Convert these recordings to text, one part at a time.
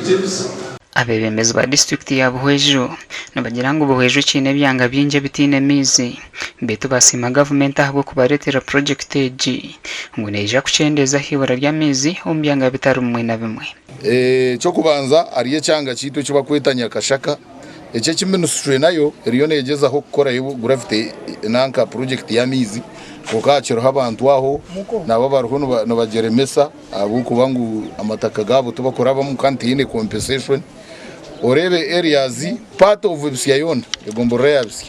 objectives. Abebembezi ba district ya Buhweju nabagira ngo Buhweju kine byanga byinje bitine mizi betu basima government ahubwo kubaretera project eji ngo neja kucendeza hibura ry'amaizi umbyanga bitari umwe na bimwe. Cyo kubanza ariye cyanga cyito cyo bakwetanya kashaka ece kiministry nayo riyo negeza ho gukora gravity nanka project ya mizi kokaciro habantu aho nabo baruho no bageremesa abo kubangu amataka gabo tubakora mu kantine compensation orebe areas part of Buhweju egombo reabs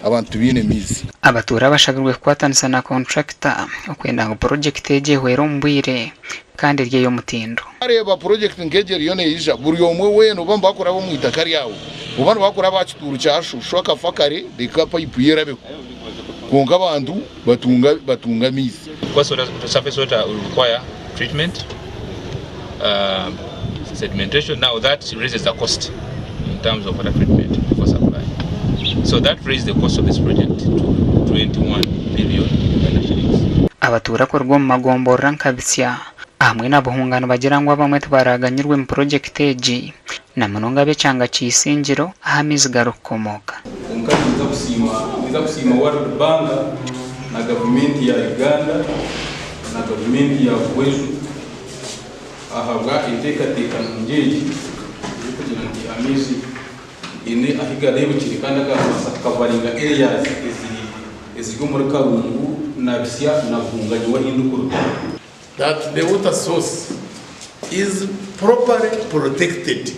abantu bine mizi abatura bashagirwe kwatanisa na contractor okwenda ngo project eje hwero mbwire kandi rye yo mutindo areba project ngeje riyo neija buri omwe weno bamba bakora bo mwitakari yawo ubana bakora bacituru cyashu shoka fakare de pipe yerabe konga abantu batunga mizi Because the surface water will require treatment, sedimentation. Now that raises the cost in terms of water treatment for supply. So that raised the cost of this project to 21 billion shillings. Abatura ko rwo magombo rankabitsya amwe nabuhungano bagira ngo abamwe tbaraganyirwe mu project eji na munonga becanga cyisingiro ahamizi garukomoka. Niza kusima World Bank na government ya Uganda na government ya Buhweju ahabwa iteka ngeji kugira ngo amaizi ine ahiga rebo kirikanda kavaringa areas eziri muri Karungu na Bisya na Buhunganyi wa Hindukuru. That the water source is properly protected.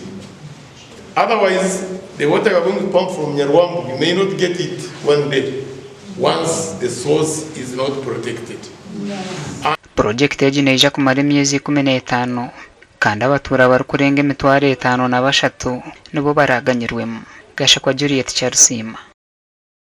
Otherwise, the water you are going to pump from Nyarwambu, you may not get it one day once the source is not protected. Project eji neja kumara imyezi 15 kandi abatura bari kurenga emitwaro 5 na 3 nibo baraganyirwemo. Gasha kwa Juliet Charles Sima.